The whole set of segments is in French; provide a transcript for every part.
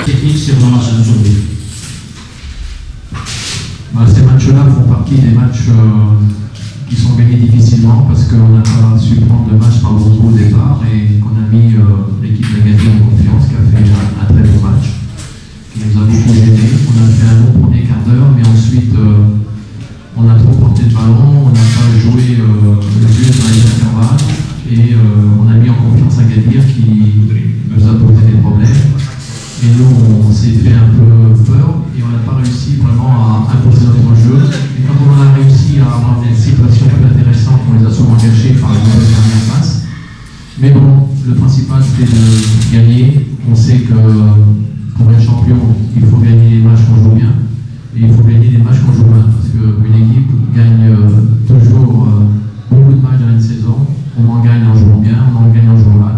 technique sur le match d'aujourd'hui? Ces matchs-là font partie des matchs qui sont gagnés difficilement parce qu'on n'a pas su prendre le match par le gros départ et qu'on a mis l'équipe d'Agadir en confiance, qui a fait un très bon match, qui nous a beaucoup gêné. On a fait un bon premier quart d'heure, mais ensuite on a trop porté le ballon, on n'a pas joué le jeu dans les intervalles et on a mis en confiance Agadir qui nous a posé des problèmes. Et nous, on s'est fait un peu peur et on n'a pas réussi vraiment à imposer notre jeu. Et quand on a réussi à avoir des situations plus intéressantes, on les a souvent gâchées par les mauvaises dernières passes. Mais bon, le principal c'était de gagner. On sait que pour être champion, il faut gagner les matchs qu'on joue bien. Et il faut gagner les matchs qu'on joue mal. Parce qu'une équipe gagne toujours beaucoup de matchs dans une saison. On en gagne en jouant bien, on en gagne en jouant mal.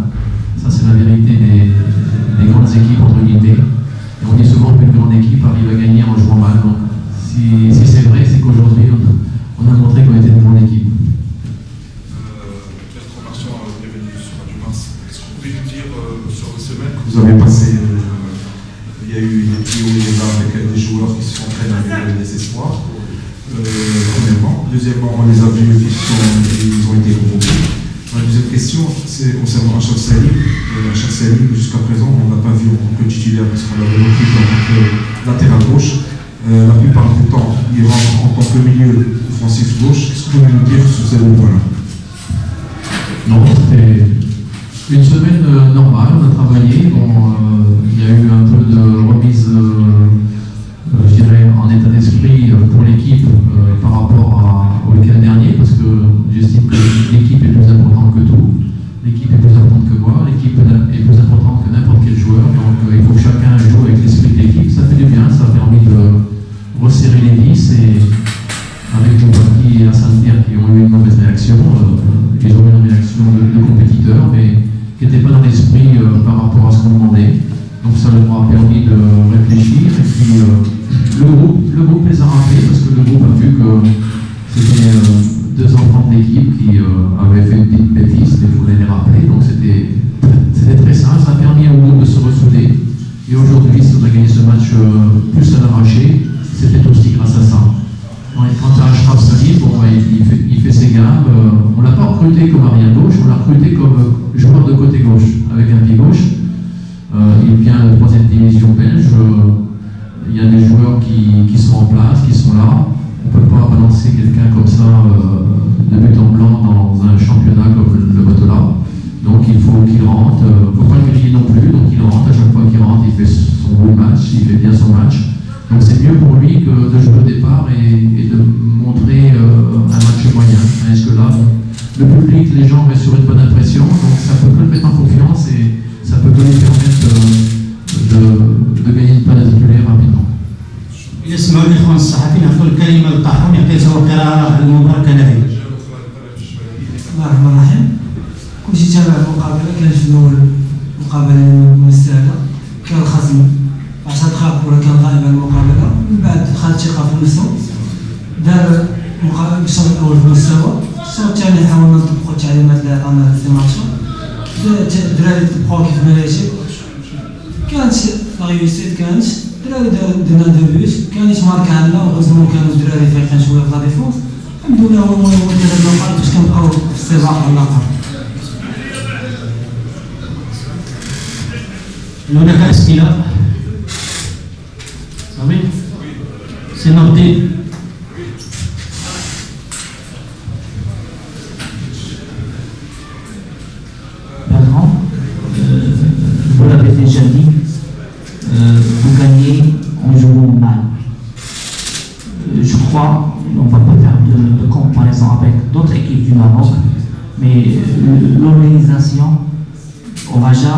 Ça, c'est la vérité des grandes équipes, entre guillemets. Et on dit souvent qu'une grande équipe arrive à gagner en jouant mal. Donc, si c'est vrai, c'est qu'aujourd'hui, on a montré qu'on était une grande équipe. Pierre Commerçant est venu sur Radio Mars. Qu'est-ce que vous pouvez nous dire sur les semaines que vous avez passées? Il y a eu des petits hauts et des bas avec des joueurs qui se sont entraînés avec des espoirs. Premièrement. Deuxièmement, on les a vus, ils ont été convoqués. La deuxième question, c'est concernant Achab Salim. Achab Salim, jusqu'à présent, on ne l'a pas vu en tant que titulaire parce qu'on l'avait recruté en tant que latéral gauche. La plupart du temps, il rentre en tant que milieu offensif gauche. Qu'est-ce que vous pouvez nous dire sur ces deux points-là? Non, c'était une semaine normale, on a travaillé. Bon, il y a eu un peu de remise, je dirais, en état d'esprit pour l'équipe par rapport au week-end dernier, parce que j'estime que l'équipe est plus importante que tout. L'équipe est plus importante que moi, l'équipe est plus importante que n'importe quel joueur. Donc il faut que chacun joue avec l'esprit de l'équipe. Ça fait du bien, ça a permis de resserrer les vis et avec Moubaki et Hassan Pierre qui ont eu une mauvaise réaction, ils ont eu une réaction de compétiteurs, mais qui n'étaient pas dans l'esprit par rapport à ce qu'on demandait. Donc ça leur a permis de réfléchir et puis le groupe les a rappelés parce que le groupe a vu que c'était deux enfants de l'équipe qui avaient fait une petite bêtise, il fallait les rappeler, donc c'était très simple, ça a permis au groupe de se ressouder. Et aujourd'hui, si on a gagné ce match plus à l'arraché, c'était aussi grâce à ça. Quant à Achraf Salim, bon, il fait ses gammes, on ne l'a pas recruté comme arrière gauche, on l'a recruté comme joueur de côté gauche, avec un pied gauche. Il vient de 3e division belge, il y a des joueurs qui sont en place, qui sont là. On ne peut pas balancer quelqu'un comme ça de but en blanc dans un championnat comme le Botola. Donc il faut qu'il rentre, il ne faut pas le griller non plus, donc il rentre, à chaque fois qu'il rentre, il fait son bon match, il fait bien son match. Donc c'est mieux pour lui que de jouer au départ et de montrer un match moyen. Est-ce que là, bon, le public, les gens restent sur une bonne impression, donc ça peut que le mettre en confiance et ça peut que lui permettre de gagner une place titulaire rapidement. يسمعوا الإخوان الصحفيين يعطوا الكلمة للطاحون يعطيوا قراءة المباراة كنهائية. بسم الله الرحمن الرحيم. كلشي تابع المقابلة، كان في الأول مقابلة مستاهلة، كان الخصم 10 دقائق ولا كان غائب عن المقابلة، من بعد خد ثقة في نفسه، دار مقابلة الشوط الأول بمستوى، الشوط الثاني حاولنا نطبقوا التعليمات اللي عطانا في الماتش، الدراري طبقوا كيف ما يجب، كانت لا ريوسيت كانت. الدراري درنا دو بوت، كانت ماركة عندنا وغزمو كانوا الدراري فايقين شوية في لا ديفونس، الحمد لله هو المهم هو 3 نقاط باش كنبقاو في السباق على اللقب. هناك أسئلة؟ صافي؟ سي نوتي. Vous l'avez déjà dit, vous gagnez en jouant mal. Je crois, on ne va pas faire de comparaison avec d'autres équipes du Maroc, mais l'organisation au Raja,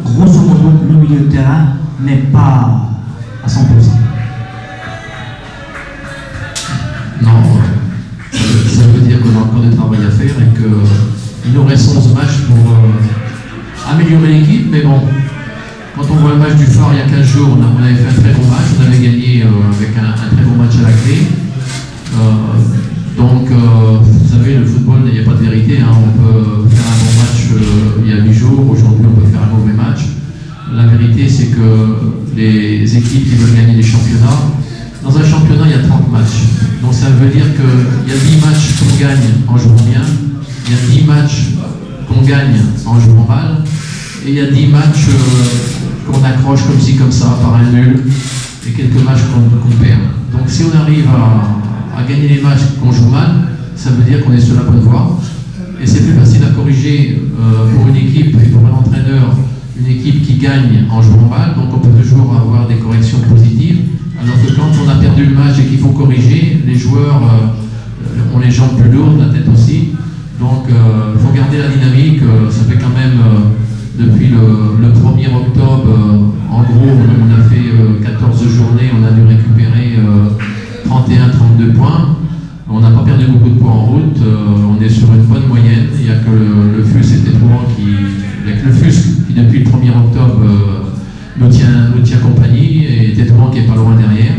grosso modo, le milieu de terrain n'est pas à 100%. Non, ça veut dire qu'on a encore du travail à faire et qu'il nous reste 11 matchs pour améliorer l'équipe, mais bon, quand on voit le match du Phare il y a 15 jours, on avait fait un très bon match, on avait gagné avec un très bon match à la clé. Donc, vous savez, le football, il n'y a pas de vérité, hein. On peut faire un bon match il y a 8 jours, aujourd'hui on peut faire un mauvais match. La vérité, c'est que les équipes qui veulent gagner les championnats, dans un championnat, il y a 30 matchs. Donc ça veut dire qu'il y a 10 matchs qu'on gagne en jouant bien, il y a 10 matchs qu'on gagne en jouant mal, et il y a 10 matchs qu'on accroche comme ci, comme ça, par un nul, et quelques matchs qu'on perd. Donc si on arrive à gagner les matchs qu'on joue mal, ça veut dire qu'on est sur la bonne voie. Et c'est plus facile à corriger pour une équipe et pour un entraîneur, une équipe qui gagne en jouant mal, donc on peut toujours avoir des corrections positives, alors que quand on a perdu le match et qu'il faut corriger, les joueurs ont les jambes plus lourdes, la tête aussi, donc il faut garder la dynamique. Ça fait quand même, depuis le 1er octobre, en gros, on a fait 14 journées, on a dû récupérer 31-32 points. On n'a pas perdu beaucoup de points en route, on est sur une bonne moyenne. Il n'y a que le FUS et Tétouan le FUS qui depuis le 1er octobre nous tient compagnie, et Tétouan qui est pas loin derrière,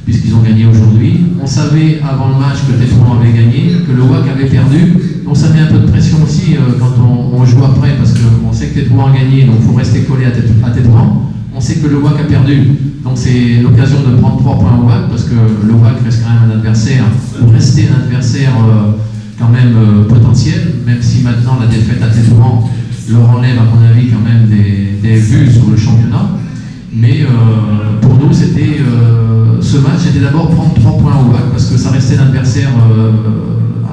puisqu'ils ont gagné aujourd'hui. On savait avant le match que Tétouan avait gagné, que le WAC avait perdu, donc ça met un peu de pression aussi quand on joue après, parce qu'on sait que Tétouan a gagné, donc il faut rester collé à Tétouan. On sait que le WAC a perdu, donc c'est l'occasion de prendre 3 points au WAC, parce que le WAC reste quand même un adversaire, ou rester un adversaire quand même potentiel, même si maintenant la défaite à Tétouan leur enlève à mon avis quand même des vues sur le championnat. Mais pour nous, c'était ce match, c'était d'abord prendre 3 points au WAC, parce que ça restait l'adversaire,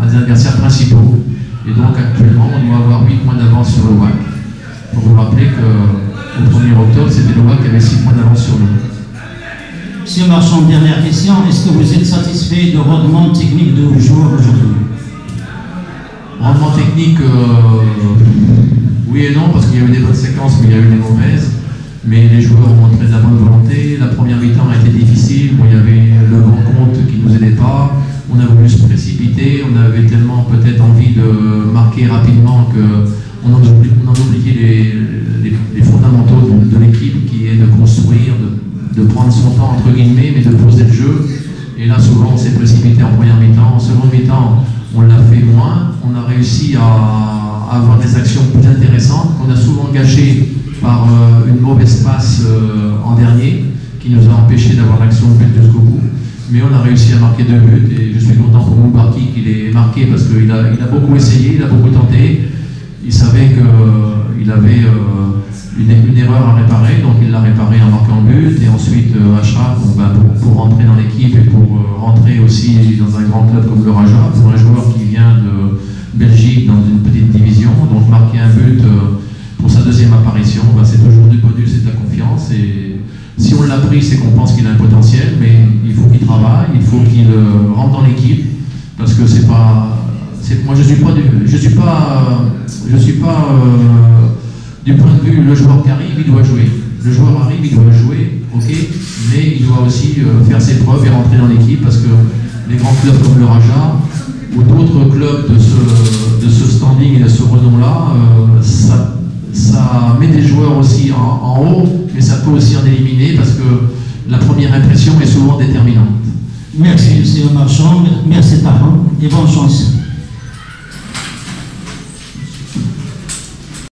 un des adversaires principaux. Et donc actuellement, on doit avoir 8 points d'avance sur le WAC. Pour vous rappeler qu'au 1er octobre, c'était le WAC qui avait 6 points d'avance sur nous. Monsieur Marchand, dernière question. Est-ce que vous êtes satisfait du rendement technique de vos joueurs aujourd'hui? Rendement technique, oui et non, parce qu'il y a eu des bonnes séquences, mais il y a eu des mauvaises. Mais les joueurs ont montré de la bonne volonté. La première mi-temps a été difficile. Bon, il y avait le grand compte qui ne nous aidait pas. On a voulu se précipiter. On avait tellement peut-être envie de marquer rapidement qu'on en oubliait les fondamentaux de l'équipe, qui est de construire, de prendre son temps entre guillemets, mais de poser le jeu. Et là, souvent, on s'est précipité en première mi-temps. En seconde mi-temps, on l'a fait moins. On a réussi à avoir des actions plus intéressantes qu'on a souvent gâchées par une mauvaise passe en dernier, qui nous a empêché d'avoir l'action de but jusqu'au bout. Mais on a réussi à marquer 2 buts, et je suis content pour Moubarki qu'il ait marqué, parce qu'il a beaucoup essayé, il a beaucoup tenté. Il savait qu'il avait une erreur à réparer, donc il l'a réparé en marquant le but. Et ensuite Achraf, pour rentrer dans l'équipe et pour rentrer aussi dans un grand club comme le Raja, pour un joueur qui vient de Belgique dans une petite division, donc marquer un but pour sa deuxième apparition, c'est toujours du bonus et de la confiance. Et si on l'a pris, c'est qu'on pense qu'il a un potentiel, mais il faut qu'il travaille, il faut qu'il rentre dans l'équipe, parce que c'est pas... Moi, je suis pas du point de vue, le joueur qui arrive, il doit jouer. Le joueur arrive, il doit jouer, ok, mais il doit aussi faire ses preuves et rentrer dans l'équipe, parce que les grands clubs comme le Raja ou d'autres clubs de ce standing et de ce renom-là, ça met des joueurs aussi en haut, mais ça peut aussi en éliminer, parce que la première impression est souvent déterminante. Merci, M. Marchand. Merci, Tahan, et bonne chance.